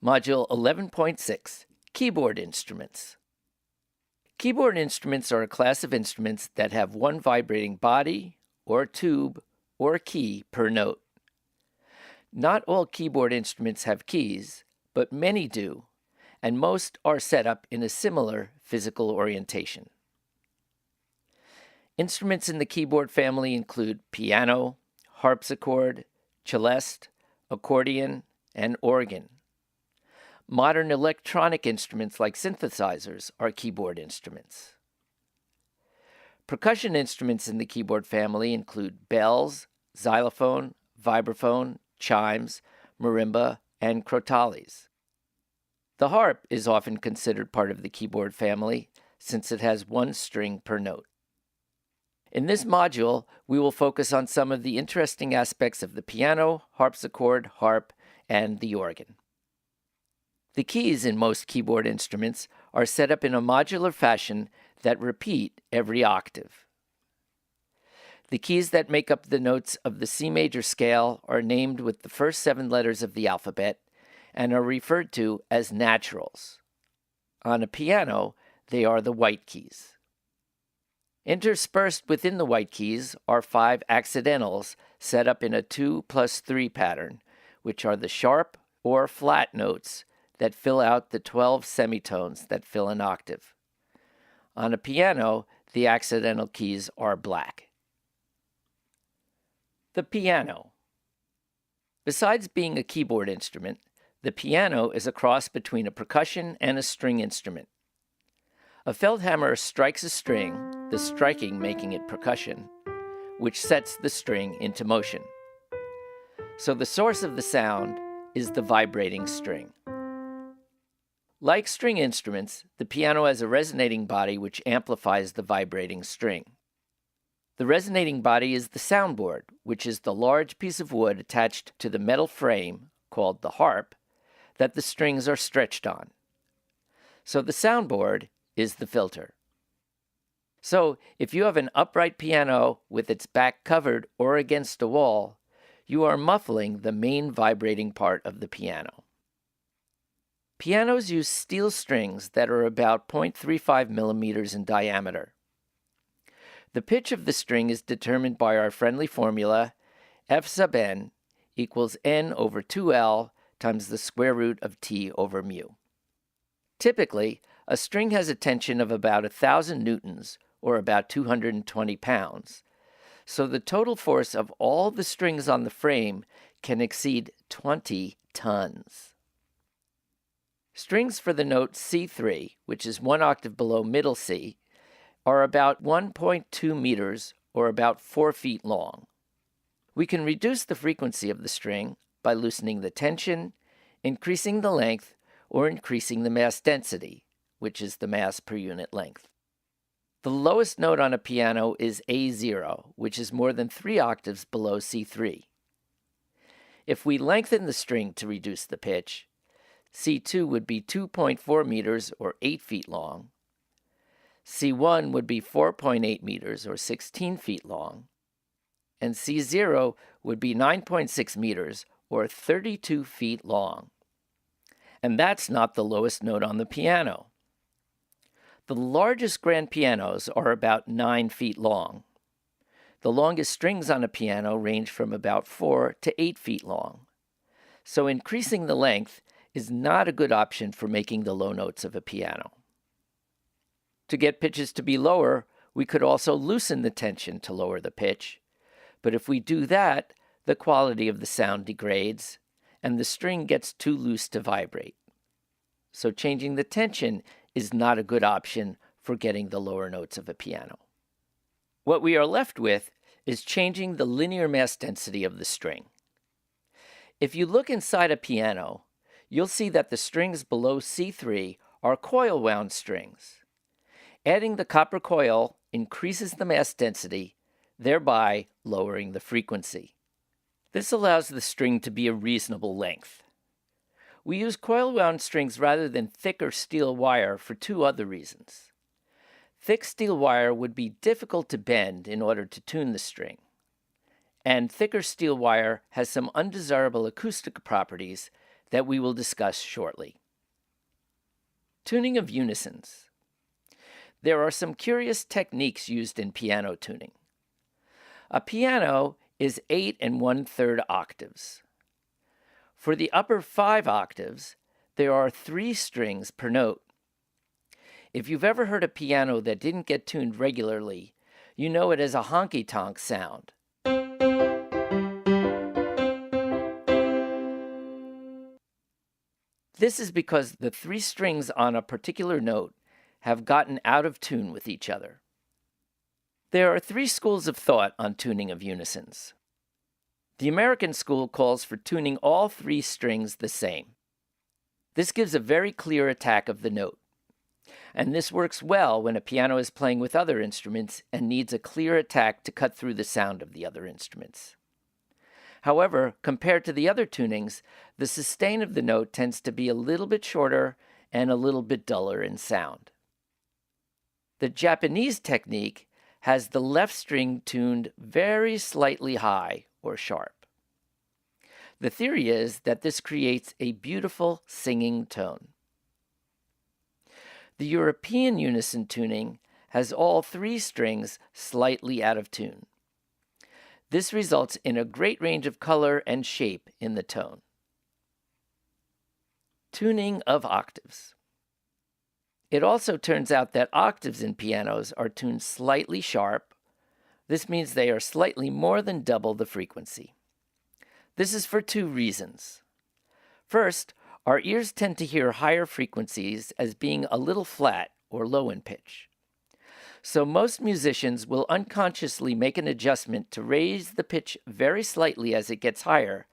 Module 11.6, Keyboard Instruments. Keyboard instruments are a class of instruments that have one vibrating body, or tube, or key per note. Not all keyboard instruments have keys, but many do, and most are set up in a similar physical orientation. Instruments in the keyboard family include piano, harpsichord, celeste, accordion, and organ. Modern electronic instruments like synthesizers are keyboard instruments. Percussion instruments in the keyboard family include bells, xylophone, vibraphone, chimes, marimba, and crotales. The harp is often considered part of the keyboard family since it has one string per note. In this module, we will focus on some of the interesting aspects of the piano, harpsichord, harp, and the organ. The keys in most keyboard instruments are set up in a modular fashion that repeat every octave. The keys that make up the notes of the C major scale are named with the first 7 letters of the alphabet and are referred to as naturals. On a piano, they are the white keys. Interspersed within the white keys are 5 accidentals set up in a 2+3 pattern, which are the sharp or flat notes that fill out the 12 semitones that fill an octave. On a piano, the accidental keys are black. The piano. Besides being a keyboard instrument, the piano is a cross between a percussion and a string instrument. A feldhammer strikes a string, the striking making it percussion, which sets the string into motion. So the source of the sound is the vibrating string. Like string instruments, the piano has a resonating body which amplifies the vibrating string. The resonating body is the soundboard, which is the large piece of wood attached to the metal frame, called the harp, that the strings are stretched on. So the soundboard is the filter. So if you have an upright piano with its back covered or against a wall, you are muffling the main vibrating part of the piano. Pianos use steel strings that are about 0.35 millimeters in diameter. The pitch of the string is determined by our friendly formula F sub n equals n over 2L times the square root of T over mu. Typically, a string has a tension of about 1,000 newtons, or about 220 pounds, so the total force of all the strings on the frame can exceed 20 tons. Strings for the note C3, which is 1 octave below middle C, are about 1.2 meters, or about 4 feet long. We can reduce the frequency of the string by loosening the tension, increasing the length, or increasing the mass density, which is the mass per unit length. The lowest note on a piano is A0, which is more than 3 octaves below C3. If we lengthen the string to reduce the pitch, C2 would be 2.4 meters, or 8 feet long. C1 would be 4.8 meters, or 16 feet long. And C0 would be 9.6 meters, or 32 feet long. And that's not the lowest note on the piano. The largest grand pianos are about 9 feet long. The longest strings on a piano range from about 4 to 8 feet long. So increasing the length is not a good option for making the low notes of a piano. To get pitches to be lower, we could also loosen the tension to lower the pitch. But if we do that, the quality of the sound degrades, and the string gets too loose to vibrate. So changing the tension is not a good option for getting the lower notes of a piano. What we are left with is changing the linear mass density of the string. If you look inside a piano, you'll see that the strings below C3 are coil-wound strings. Adding the copper coil increases the mass density, thereby lowering the frequency. This allows the string to be a reasonable length. We use coil-wound strings rather than thicker steel wire for 2 other reasons. Thick steel wire would be difficult to bend in order to tune the string. And thicker steel wire has some undesirable acoustic properties that we will discuss shortly. Tuning of unisons. There are some curious techniques used in piano tuning. A piano is 8 1/3 octaves. For the upper 5 octaves, there are 3 strings per note. If you've ever heard a piano that didn't get tuned regularly, you know it as a honky-tonk sound. This is because the 3 strings on a particular note have gotten out of tune with each other. There are 3 schools of thought on tuning of unisons. The American school calls for tuning all 3 strings the same. This gives a very clear attack of the note, and this works well when a piano is playing with other instruments and needs a clear attack to cut through the sound of the other instruments. However, compared to the other tunings, the sustain of the note tends to be a little bit shorter and a little bit duller in sound. The Japanese technique has the left string tuned very slightly high or sharp. The theory is that this creates a beautiful singing tone. The European unison tuning has all 3 strings slightly out of tune. This results in a great range of color and shape in the tone. Tuning of octaves. It also turns out that octaves in pianos are tuned slightly sharp. This means they are slightly more than double the frequency. This is for 2 reasons. First, our ears tend to hear higher frequencies as being a little flat or low in pitch. So most musicians will unconsciously make an adjustment to raise the pitch very slightly as it gets higher,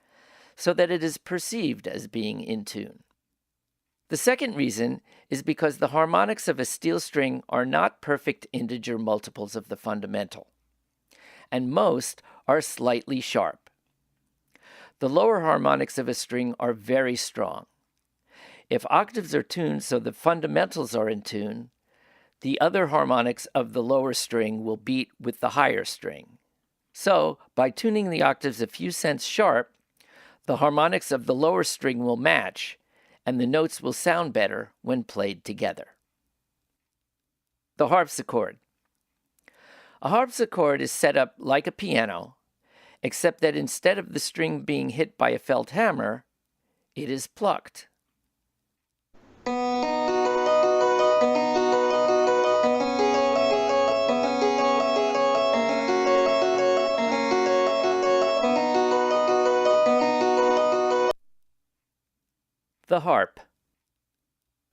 so that it is perceived as being in tune. The second reason is because the harmonics of a steel string are not perfect integer multiples of the fundamental, and most are slightly sharp. The lower harmonics of a string are very strong. If octaves are tuned so the fundamentals are in tune, the other harmonics of the lower string will beat with the higher string. So, by tuning the octaves a few cents sharp, the harmonics of the lower string will match, and the notes will sound better when played together. The harpsichord. A harpsichord is set up like a piano, except that instead of the string being hit by a felt hammer, it is plucked. The harp.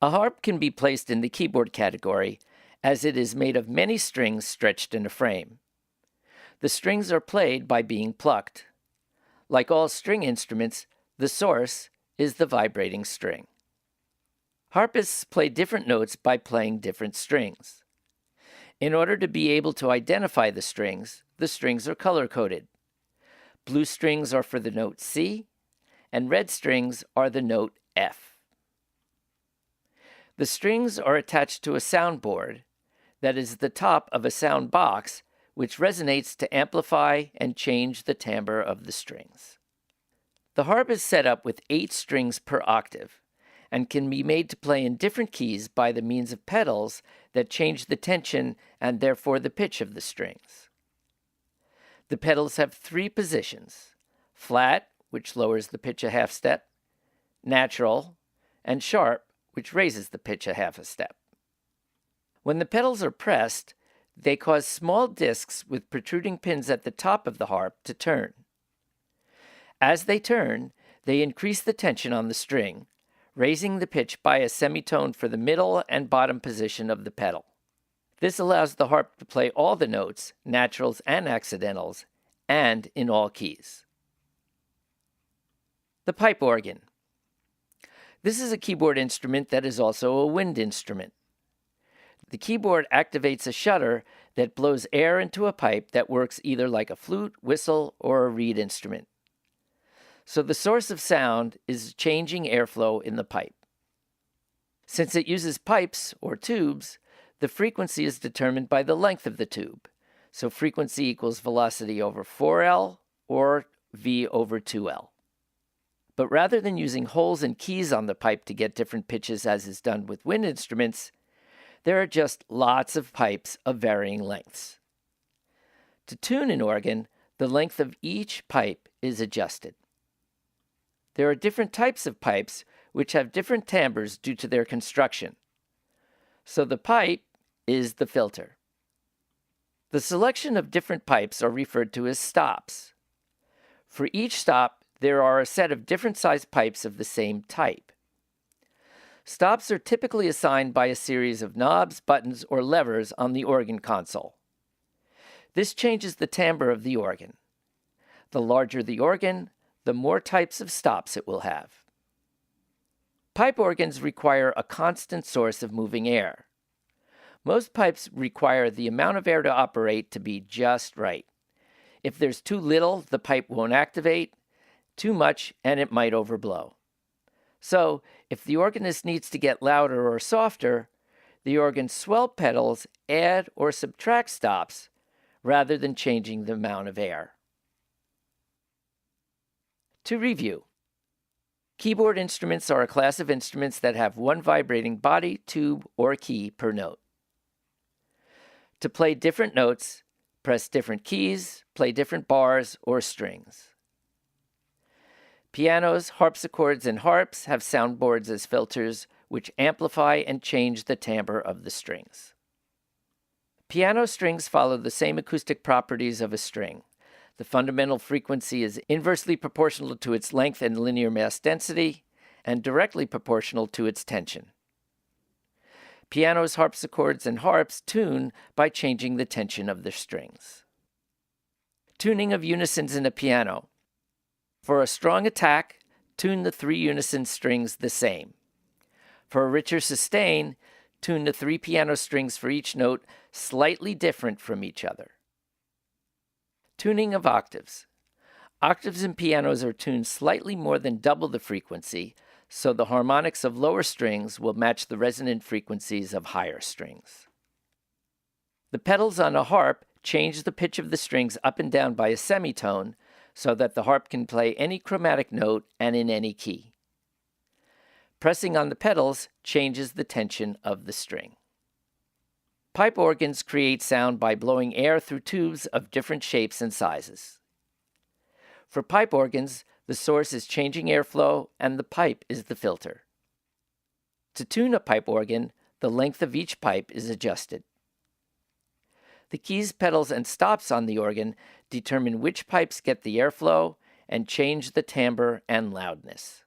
A harp can be placed in the keyboard category, as it is made of many strings stretched in a frame. The strings are played by being plucked. Like all string instruments, the source is the vibrating string. Harpists play different notes by playing different strings. In order to be able to identify the strings are color-coded. Blue strings are for the note C, and red strings are the note F. The strings are attached to a soundboard that is the top of a sound box which resonates to amplify and change the timbre of the strings. The harp is set up with 8 strings per octave and can be made to play in different keys by the means of pedals that change the tension and therefore the pitch of the strings. The pedals have 3 positions: flat, which lowers the pitch a half step, natural, and sharp, which raises the pitch a half a step. When the pedals are pressed, they cause small discs with protruding pins at the top of the harp to turn. As they turn, they increase the tension on the string, raising the pitch by a semitone for the middle and bottom position of the pedal. This allows the harp to play all the notes, naturals and accidentals, and in all keys. The pipe organ. This is a keyboard instrument that is also a wind instrument. The keyboard activates a shutter that blows air into a pipe that works either like a flute, whistle, or a reed instrument. So the source of sound is changing airflow in the pipe. Since it uses pipes or tubes, the frequency is determined by the length of the tube. So frequency equals velocity over 4L or V over 2L. But rather than using holes and keys on the pipe to get different pitches as is done with wind instruments, there are just lots of pipes of varying lengths. To tune an organ, the length of each pipe is adjusted. There are different types of pipes which have different timbres due to their construction. So the pipe is the filter. The selection of different pipes are referred to as stops. For each stop, there are a set of different sized pipes of the same type. Stops are typically assigned by a series of knobs, buttons, or levers on the organ console. This changes the timbre of the organ. The larger the organ, the more types of stops it will have. Pipe organs require a constant source of moving air. Most pipes require the amount of air to operate to be just right. If there's too little, the pipe won't activate, too much, and it might overblow. So, if the organist needs to get louder or softer, the organ's swell pedals add or subtract stops rather than changing the amount of air. To review, keyboard instruments are a class of instruments that have one vibrating body, tube, or key per note. To play different notes, press different keys, play different bars or strings. Pianos, harpsichords, and harps have soundboards as filters, which amplify and change the timbre of the strings. Piano strings follow the same acoustic properties of a string. The fundamental frequency is inversely proportional to its length and linear mass density, and directly proportional to its tension. Pianos, harpsichords, and harps tune by changing the tension of their strings. Tuning of unisons in a piano. For a strong attack, tune the 3 unison strings the same. For a richer sustain, tune the 3 piano strings for each note slightly different from each other. Tuning of octaves. Octaves in pianos are tuned slightly more than double the frequency, so the harmonics of lower strings will match the resonant frequencies of higher strings. The pedals on a harp change the pitch of the strings up and down by a semitone, so that the harp can play any chromatic note and in any key. Pressing on the pedals changes the tension of the string. Pipe organs create sound by blowing air through tubes of different shapes and sizes. For pipe organs, the source is changing airflow and the pipe is the filter. To tune a pipe organ, the length of each pipe is adjusted. The keys, pedals, and stops on the organ determine which pipes get the airflow and change the timbre and loudness.